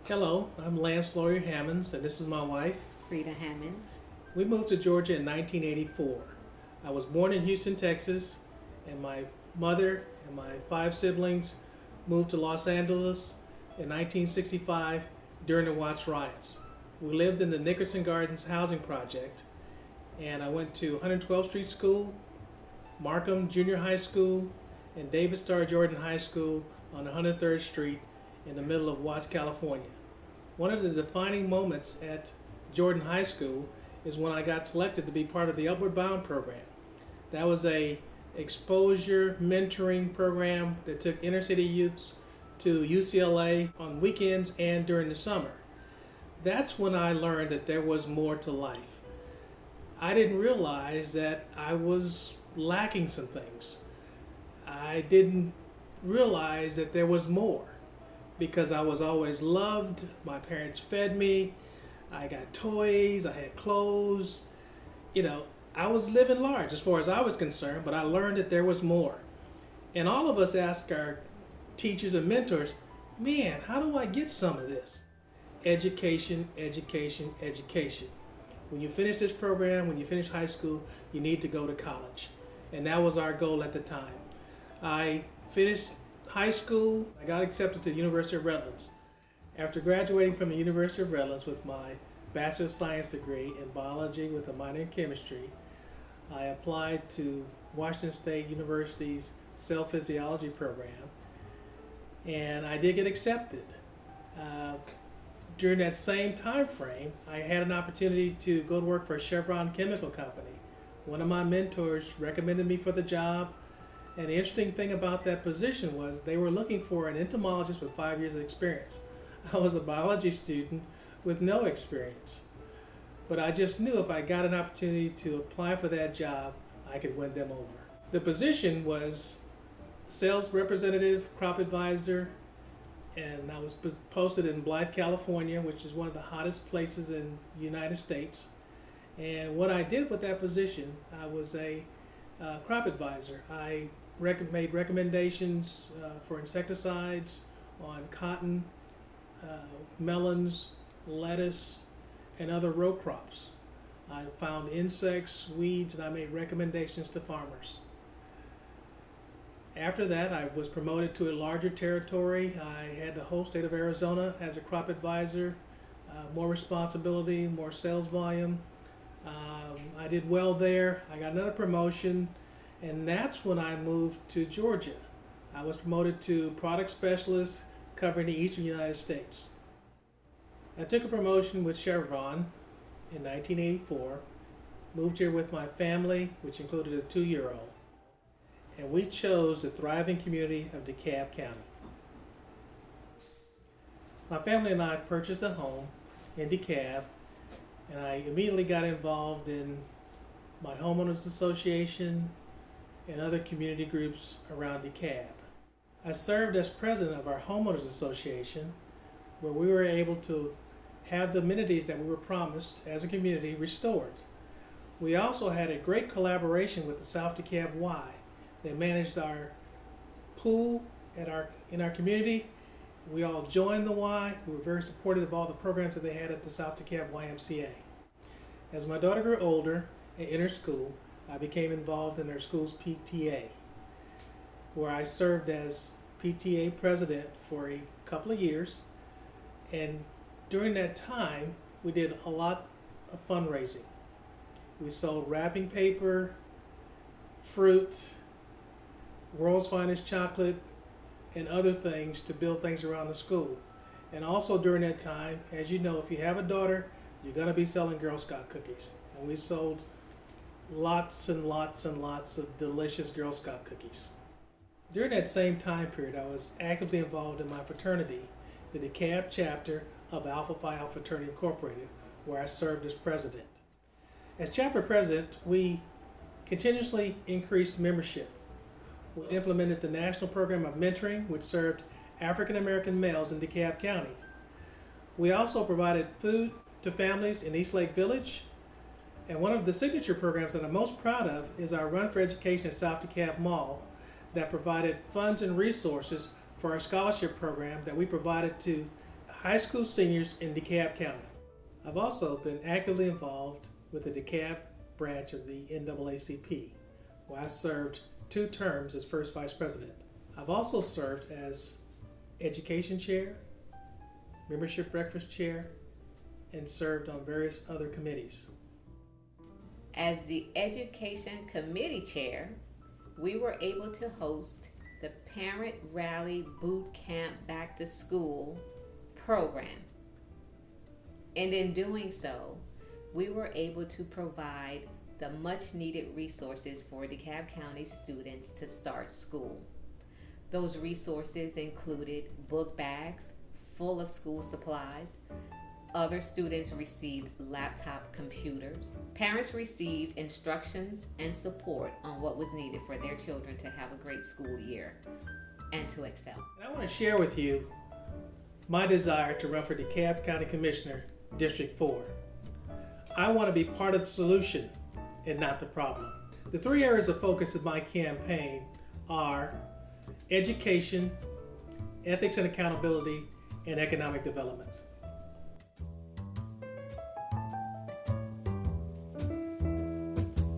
Hello, I'm Lance Lawyer Hammonds, and this is my wife. Frida Hammonds. We moved to Georgia in 1984. I was born in Houston, Texas, and my mother and my five siblings moved to Los Angeles in 1965 during the Watts riots. We lived in the Nickerson Gardens housing project, and I went to 112th Street School, Markham Junior High School, and David Starr Jordan High School on 103rd Street in the middle of Watts, California. One of the defining moments at Jordan High School is when I got selected to be part of the Upward Bound program. That was a exposure mentoring program that took inner city youths to UCLA on weekends and during the summer. That's when I learned that there was more to life. I didn't realize that I was lacking some things. I didn't realize that there was more because I was always loved. My parents fed me. I got toys. I had clothes. I was living large as far as I was concerned, but I learned that there was more. And all of us ask our teachers and mentors, man, how do I get some of this? Education, education, education. When you finish this program, when you finish high school, you need to go to college. And that was our goal at the time. I finished high school. I got accepted to the University of Redlands. After graduating from the University of Redlands with my Bachelor of Science degree in biology with a minor in chemistry, I applied to Washington State University's cell physiology program, and I did get accepted. During that same time frame, I had an opportunity to go to work for a Chevron chemical company. One of my mentors recommended me for the job, and the interesting thing about that position was they were looking for an entomologist with 5 years of experience. I was a biology student with no experience. But I just knew if I got an opportunity to apply for that job, I could win them over. The position was sales representative, crop advisor, and I was posted in Blythe, California, which is one of the hottest places in the United States. And what I did with that position, I was a crop advisor. I made recommendations for insecticides on cotton, melons, lettuce, and other row crops. I found insects, weeds, and I made recommendations to farmers. After that, I was promoted to a larger territory. I had the whole state of Arizona as a crop advisor, more responsibility, more sales volume. I did well there. I got another promotion, and that's when I moved to Georgia. I was promoted to product specialist covering the eastern United States. I took a promotion with Chevron in 1984, moved here with my family, which included a 2-year-old, and we chose the thriving community of Dekalb County. My family and I purchased a home in Dekalb, and I immediately got involved in my homeowners association and other community groups around Dekalb. I served as president of our homeowners association, where we were able to have the amenities that we were promised as a community restored. We also had a great collaboration with the South Dekalb Y. They managed our pool in our community. We all joined the Y. We were very supportive of all the programs that they had at the South Dekalb YMCA. As my daughter grew older and entered school, I became involved in their school's PTA, where I served as PTA president for a couple of years. And during that time, we did a lot of fundraising. We sold wrapping paper, fruit, world's finest chocolate, and other things to build things around the school. And also during that time, as you know, if you have a daughter, you're going to be selling Girl Scout cookies. And we sold lots and lots and lots of delicious Girl Scout cookies. During that same time period, I was actively involved in my fraternity, the Dekalb chapter of Alpha Phi Alpha Fraternity Incorporated, where I served as president. As chapter president, we continuously increased membership. We implemented the national program of mentoring, which served African American males in Dekalb County. We also provided food to families in East Lake Village. And one of the signature programs that I'm most proud of is our Run for Education at South Dekalb Mall that provided funds and resources for our scholarship program that we provided to high school seniors in DeKalb County. I've also been actively involved with the Dekalb branch of the NAACP, where I served 2 terms as first vice president. I've also served as education chair, membership breakfast chair, and served on various other committees. As the education committee chair, we were able to host the Parent Rally Boot Camp Back to School program. And in doing so, we were able to provide the much needed resources for DeKalb County students to start school. Those resources included book bags full of school supplies. Other students received laptop computers. Parents received instructions and support on what was needed for their children to have a great school year and to excel. And I want to share with you my desire to run for DeKalb County Commissioner, District 4. I want to be part of the solution and not the problem. The 3 areas of focus of my campaign are education, ethics and accountability, and economic development.